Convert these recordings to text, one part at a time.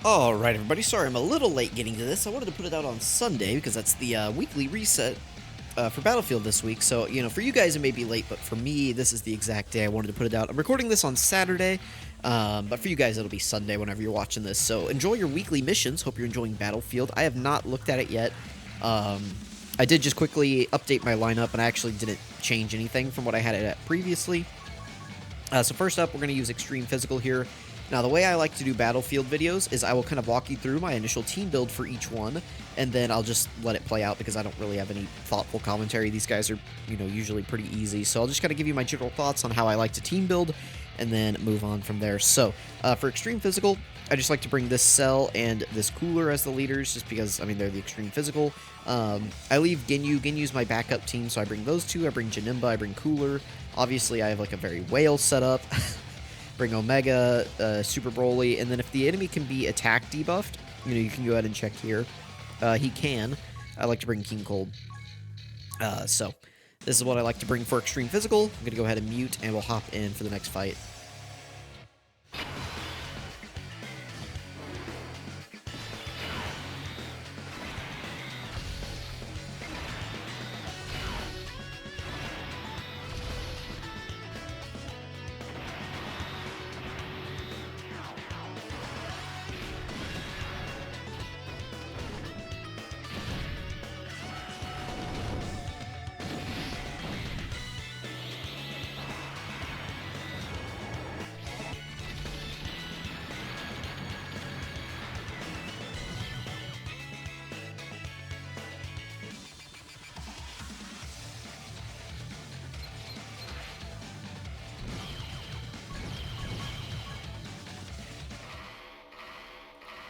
Alright everybody, sorry I'm a little late getting to this. I wanted to put it out on Sunday because that's the weekly reset for Battlefield this week. So, for you guys it may be late, but for me, this is the exact day I wanted to put it out. I'm recording this on Saturday, but for you guys it'll be Sunday whenever you're watching this. So enjoy your weekly missions. Hope you're enjoying Battlefield. I have not looked at it yet. I did just quickly update my lineup, and I actually didn't change anything from what I had it at previously. So first up, we're going to use Extreme Physical here. Now, the way I like to do Battlefield videos is I will kind of walk you through my initial team build for each one, and then I'll just let it play out because I don't really have any thoughtful commentary. These guys are, usually pretty easy. So I'll just kind of give you my general thoughts on how I like to team build, and then move on from there. So, for Extreme Physical, I just like to bring this Cell and this Cooler as the leaders, just because, they're the Extreme Physical. I leave Ginyu. Ginyu's my backup team, so I bring those two. I bring Janemba, I bring Cooler. Obviously, I have, like, a very whale setup. Bring Omega, Super Broly, and then if the enemy can be attack debuffed, you can go ahead and check here. He can. I like to bring King Cold. So, this is what I like to bring for Extreme Physical. I'm going to go ahead and mute, and we'll hop in for the next fight.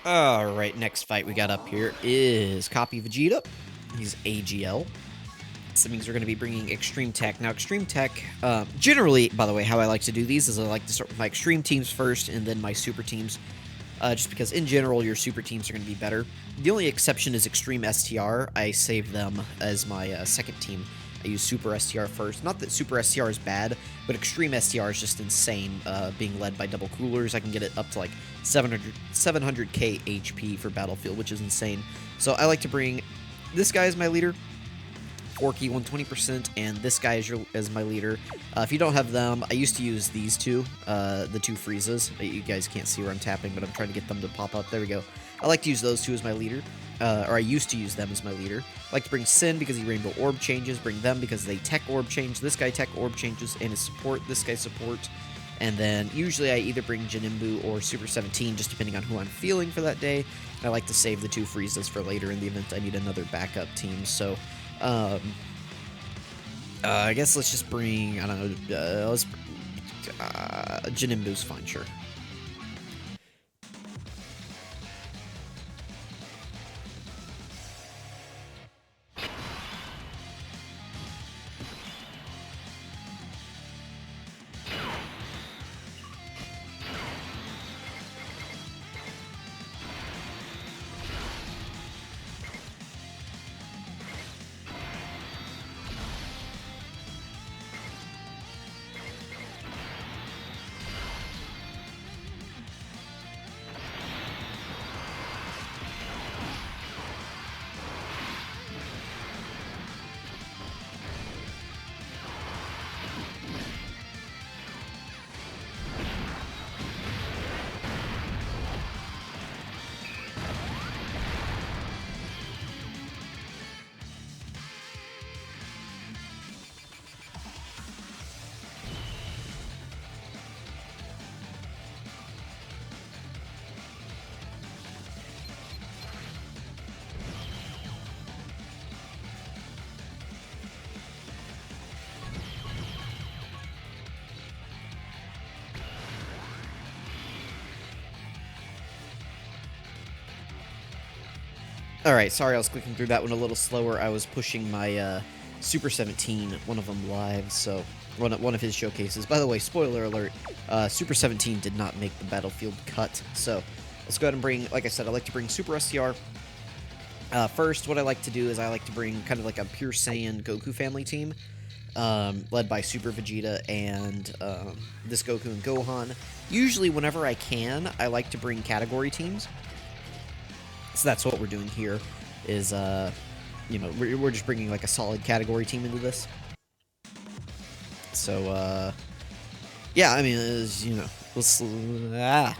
Alright, next fight we got up here is Copy Vegeta. He's AGL. So that means we're going to be bringing Extreme Tech. Now, Extreme Tech, generally, by the way, how I like to do these is I like to start with my Extreme teams first and then my Super teams. Just because, in general, your Super teams are going to be better. The only exception is Extreme STR. I save them as my second team. I use Super STR first. Not that Super STR is bad, but Extreme STR is just insane, being led by double coolers. I can get it up to like 700k HP for Battlefield, which is insane. So I like to bring this guy as my leader, Forky 120%, and this guy as my leader. If you don't have them, I used to use these two, the two Friezas. You guys can't see where I'm tapping, but I'm trying to get them to pop up. There we go. I like to use those two as my leader. Or I used to use them as my leader. I like to bring Sin because he Rainbow Orb changes, bring them because they Tech Orb change, this guy Tech Orb changes, and his support, this guy support. And then usually I either bring Janemba or Super 17, just depending on who I'm feeling for that day. And I like to save the two Friezas for later in the event I need another backup team. So, I guess let's just bring, I don't know, Janemba's fine, sure. Alright, sorry I was clicking through that one a little slower. I was pushing my Super 17, one of them live, so one of his showcases. By the way, spoiler alert, Super 17 did not make the Battlefield cut, so let's go ahead and bring, like I said, I like to bring Super STR. First, what I like to do is I like to bring kind of like a Pure Saiyan Goku family team, led by Super Vegeta and this Goku and Gohan. Usually, whenever I can, I like to bring category teams. So that's what we're doing here. Is you know, we're just bringing like a solid category team into this. So yeah, I mean, you know, we'll.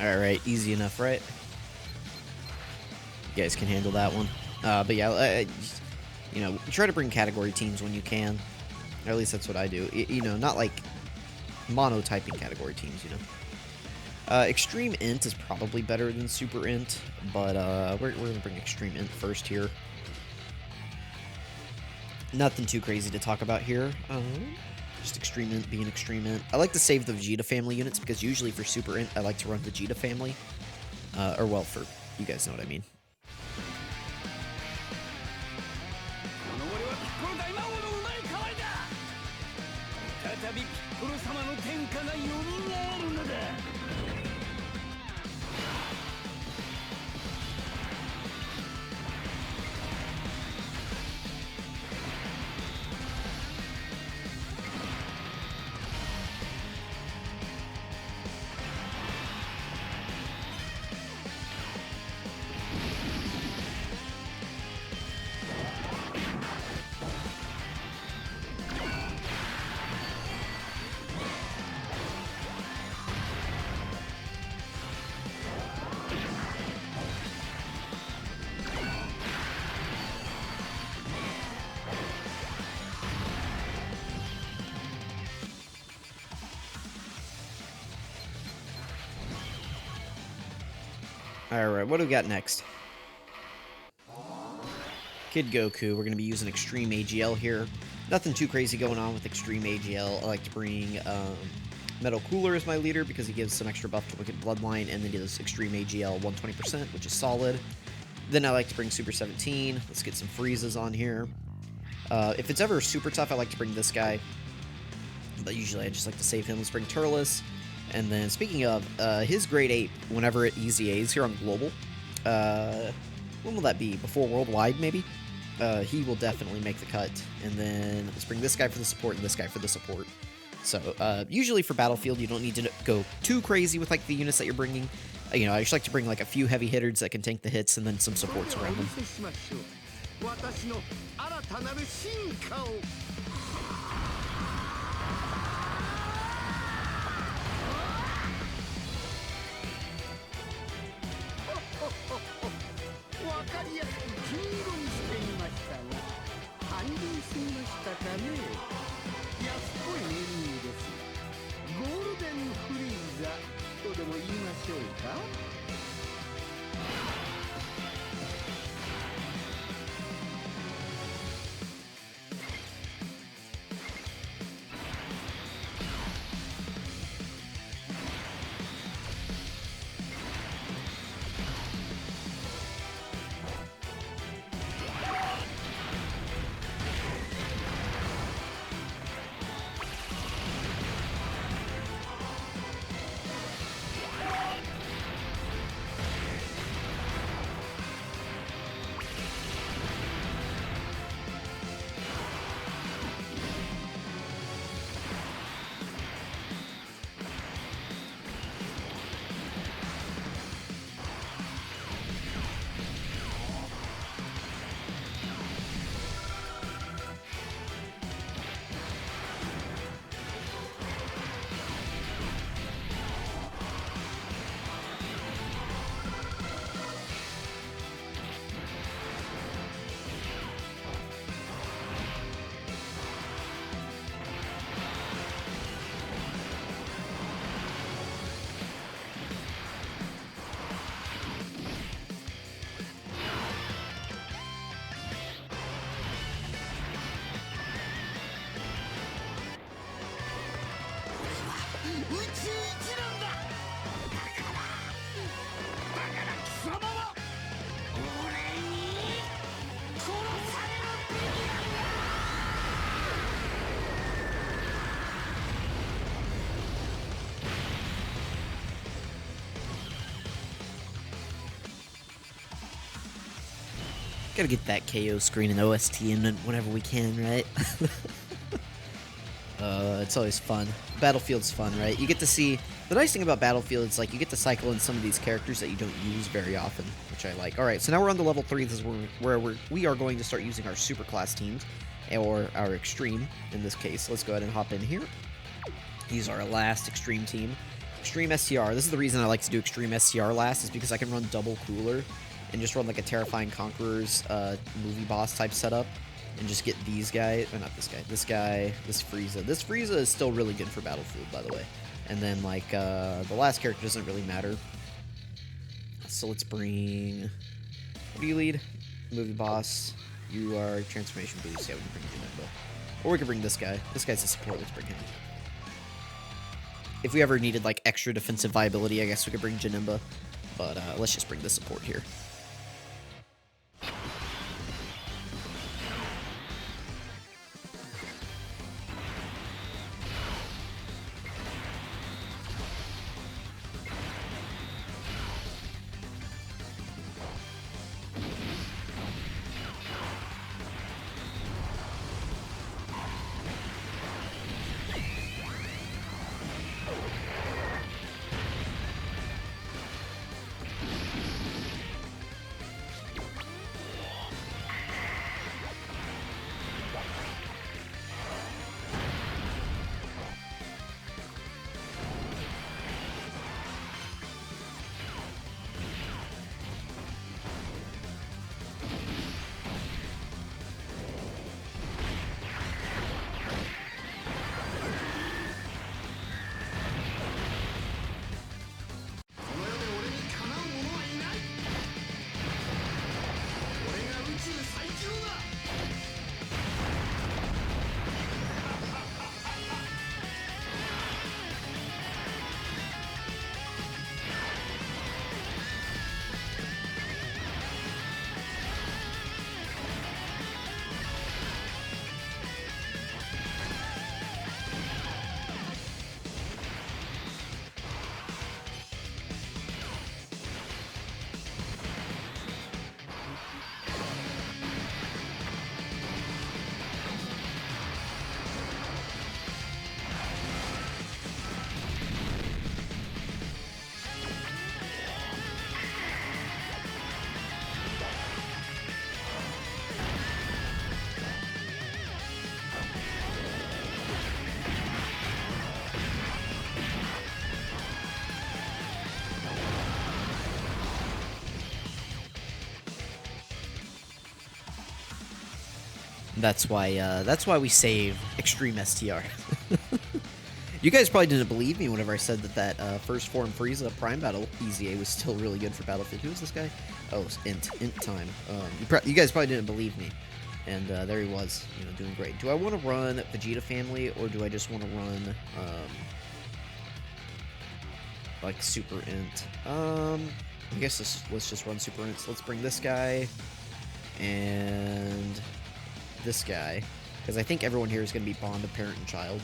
Alright, easy enough, right? You guys can handle that one. But yeah, you know, try to bring category teams when you can. Or at least that's what I do. You know, not like monotyping category teams, you know. Extreme Int is probably better than Super Int, but we're going to bring Extreme Int first here. Nothing too crazy to talk about here. Just Extreme Int being Extreme Int. I like to save the Vegeta family units because usually for Super Int, I like to run Vegeta family. Or, well, for you guys know what I mean. Alright, what do we got next? Kid Goku. We're going to be using Extreme AGL here. Nothing too crazy going on with Extreme AGL. I like to bring Metal Cooler as my leader because he gives some extra buff to Wicked Bloodline, and then he does Extreme AGL 120%, which is solid. Then I like to bring Super 17. Let's get some Friezas on here. If it's ever super tough, I like to bring this guy. But usually I just like to save him. Let's bring Turles. And then, speaking of, his grade 8, whenever it EZAs here on Global, when will that be? Before Worldwide, maybe? He will definitely make the cut. And then, let's bring this guy for the support and this guy for the support. So, usually for Battlefield, you don't need to go too crazy with, like, the units that you're bringing. You know, I just like to bring, like, a few heavy hitters that can tank the hits and then some supports around them. Gotta get that KO screen and OST in whenever we can, right? It's always fun. Battlefield's fun, right? You get to see... The nice thing about Battlefield is, like, you get to cycle in some of these characters that you don't use very often, which I like. Alright, so now we're on to level 3. This is where we are going to start using our super class teams, or our extreme, in this case. Let's go ahead and hop in here. Use our last extreme team. Extreme STR. This is the reason I like to do Extreme STR last, is because I can run double cooler and just run like a Terrifying Conqueror's movie boss type setup and just get these guys, or not this guy, this Frieza. This Frieza is still really good for Battlefield, by the way. And then like the last character doesn't really matter. So let's bring, what do you lead? Movie boss. You are transformation boost. Yeah, we can bring Janemba. Or we can bring this guy. This guy's a support. Let's bring him. If we ever needed like extra defensive viability, I guess we could bring Janemba. But let's just bring the support here. That's why we save Extreme STR. You guys probably didn't believe me whenever I said that first form Frieza Prime Battle EZA was still really good for Battlefield. Who is this guy? Oh, it's Int time. You guys probably didn't believe me, and there he was, you know, doing great. Do I want to run Vegeta family, or do I just want to run like Super Int? I guess let's just run Super Int. So let's bring this guy and this guy, because I think everyone here is going to be bond of parent and child,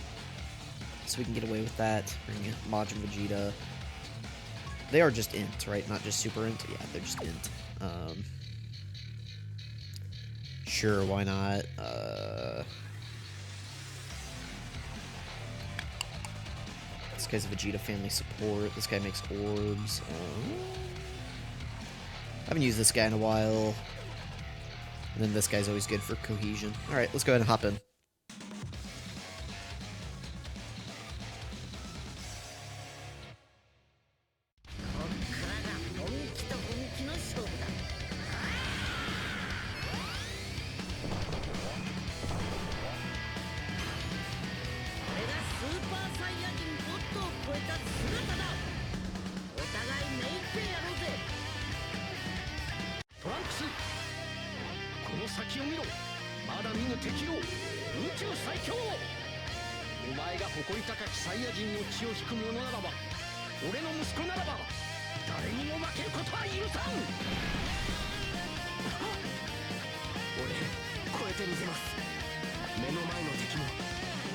so we can get away with that. Bring Majin Vegeta. They are just Int, right? Not just Super Int? Yeah, they're just Int. Sure, why not? This guy's a Vegeta family support. This guy makes orbs. I haven't used this guy in a while. And then this guy's always good for cohesion. Alright, let's go ahead and hop in. お前が誇り高きサイヤ人の血を引く者ならば、俺の息子ならば誰にも負けることは許さん。俺超えてみせます。目の前の敵も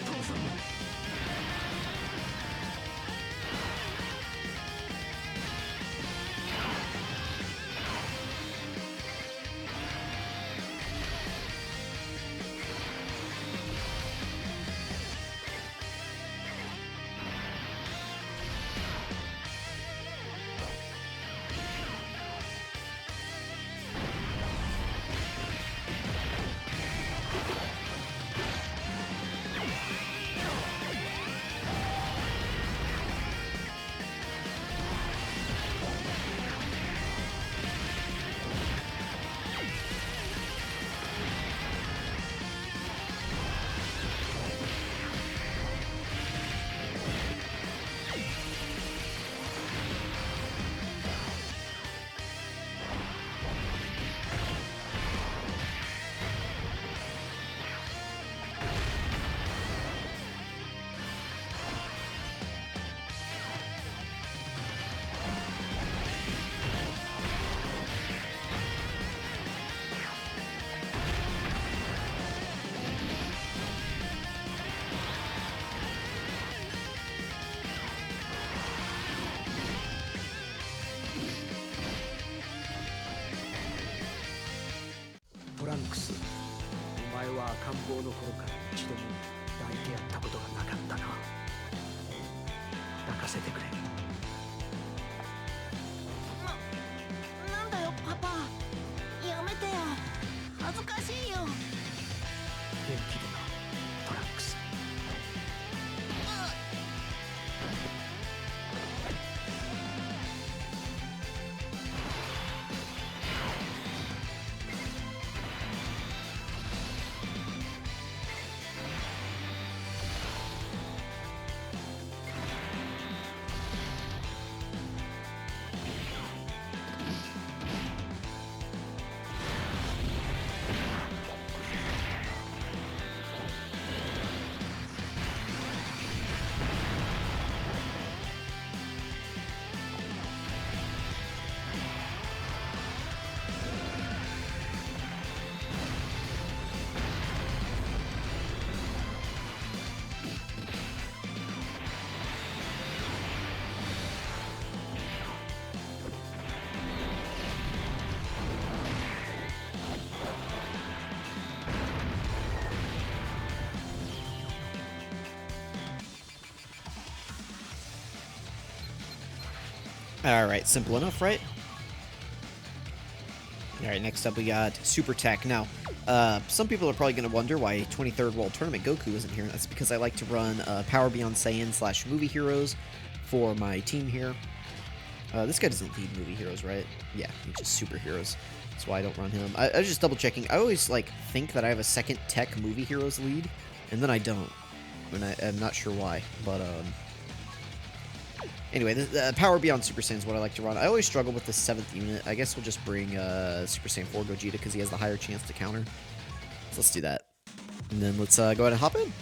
父さんも。トランクス、お前は赤ん坊の頃から一度も抱いてやったことがなかったな。抱かせてくれ。なんだよパパ、やめてよ、恥ずかしいよ。元気でな、トランクス。Alright, simple enough, right? Alright, next up we got Super Tech. Now, some people are probably going to wonder why 23rd World Tournament Goku isn't here. That's because I like to run Power Beyond Saiyan / Movie Heroes for my team here. This guy doesn't lead Movie Heroes, right? Yeah, he's just superheroes. That's why I don't run him. I was just double checking. I always think that I have a second Tech Movie Heroes lead, and then I don't. And I'm not sure why, but anyway, the Power Beyond Super Saiyan is what I like to run. I always struggle with the 7th unit. I guess we'll just bring Super Saiyan 4 Gogeta because he has the higher chance to counter. So let's do that. And then let's go ahead and hop in.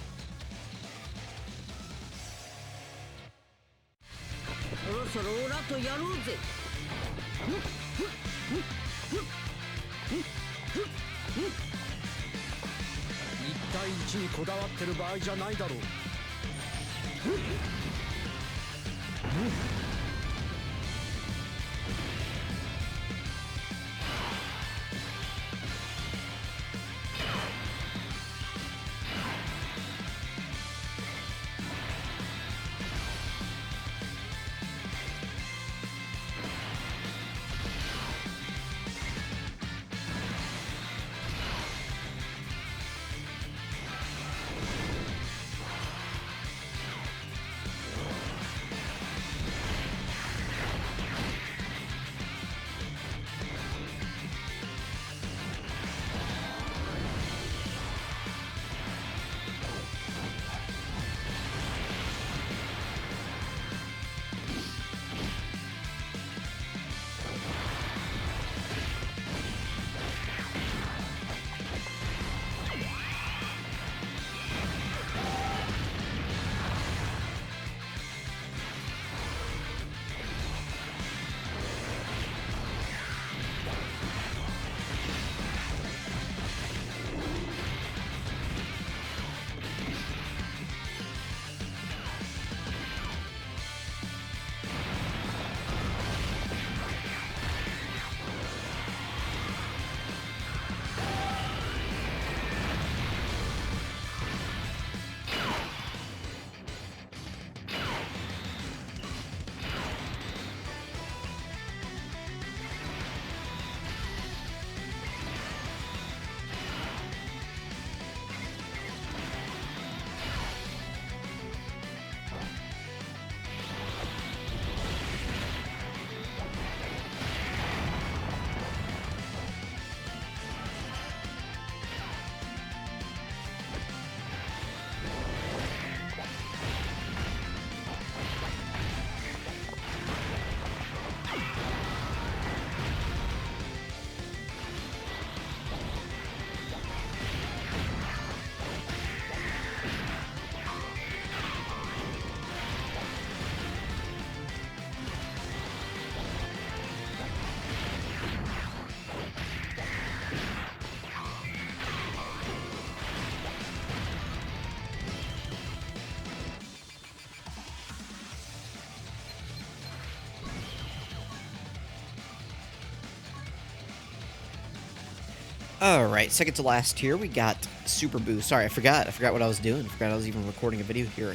Alright, second to last here, we got Super Boo. Sorry, I forgot what I was doing. I forgot I was even recording a video here.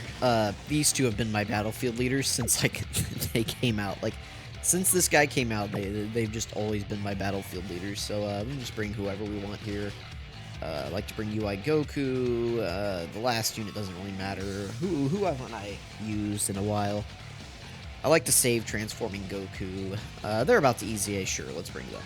These two have been my Battlefield leaders since, like, they came out. Like, since this guy came out, they've just always been my Battlefield leaders. So, we can just bring whoever we want here. I like to bring UI Goku. The last unit doesn't really matter. Who haven't I used in a while? I like to save transforming Goku. They're about to easy A, sure, let's bring them.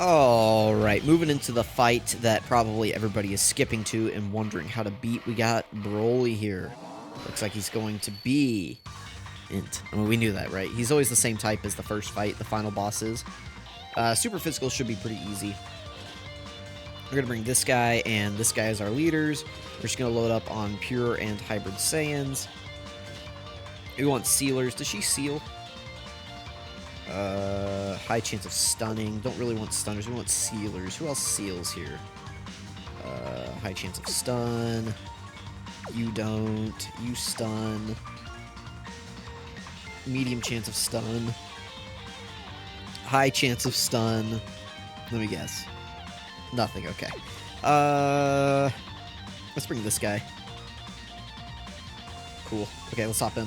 Alright, moving into the fight that probably everybody is skipping to and wondering how to beat. We got Broly here. Looks like he's going to be Int. I mean, we knew that, right? He's always the same type as the first fight, the final bosses. Super Physical should be pretty easy. We're going to bring this guy and this guy as our leaders. We're just going to load up on Pure and Hybrid Saiyans. We want Sealers. Does she seal? High chance of stunning. Don't really want stunners. We want sealers. Who else seals here? High chance of stun. You don't. You stun. Medium chance of stun. High chance of stun. Let me guess. Nothing. Okay. Let's bring this guy. Cool. Okay, let's hop in.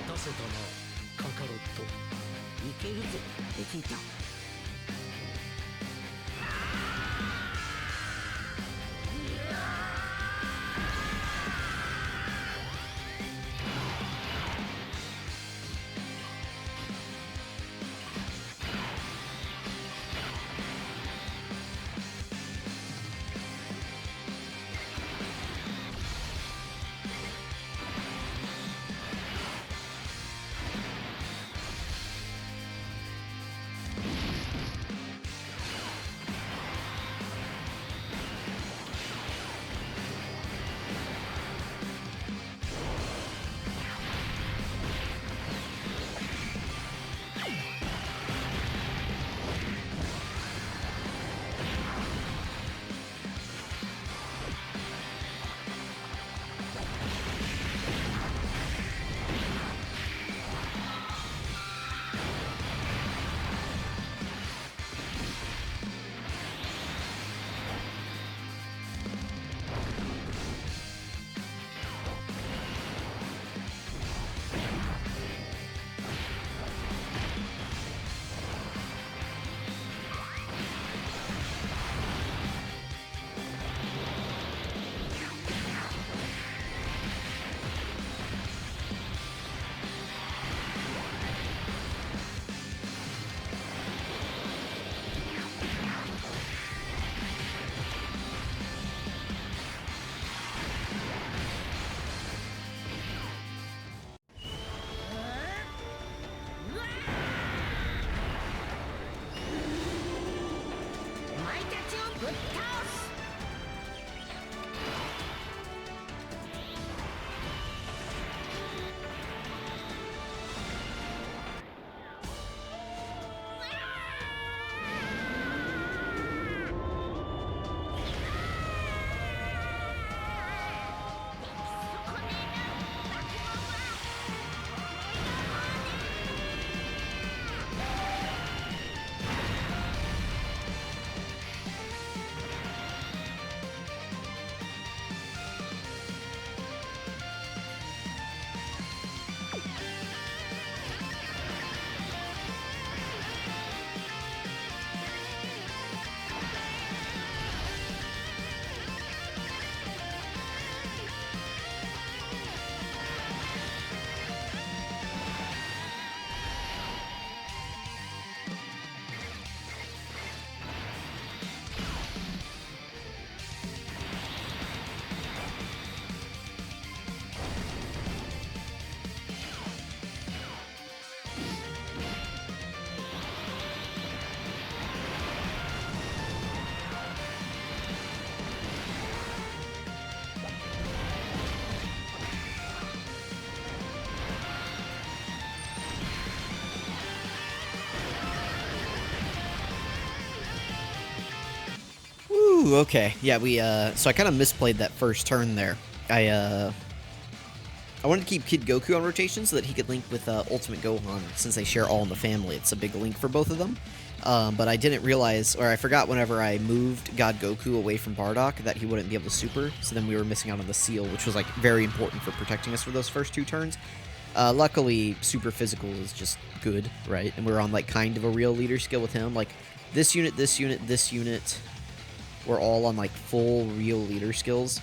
たせたなカカロット。いけるぜベジータ。お前たちをぶっ倒す。Ooh, okay. Yeah, so I kind of misplayed that first turn there. I wanted to keep Kid Goku on rotation so that he could link with Ultimate Gohan, since they share All in the Family. It's a big link for both of them. But I didn't realize, or I forgot whenever I moved God Goku away from Bardock that he wouldn't be able to super, so then we were missing out on the seal, which was like very important for protecting us for those first two turns. Luckily, super physical is just good, right? And we're on like kind of a real leader skill with him. Like this unit, this unit, this unit, we're all on like full real leader skills.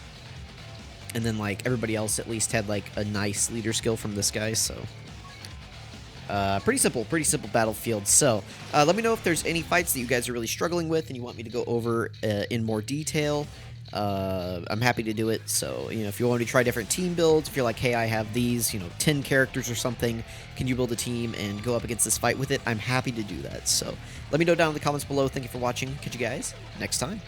And then like everybody else at least had like a nice leader skill from this guy, so pretty simple Battlefield. So let me know if there's any fights that you guys are really struggling with and you want me to go over in more detail. I'm happy to do it. So, you know, if you want me to try different team builds, if you're like, hey, I have these, 10 characters or something, can you build a team and go up against this fight with it? I'm happy to do that. So let me know down in the comments below. Thank you for watching. Catch you guys next time.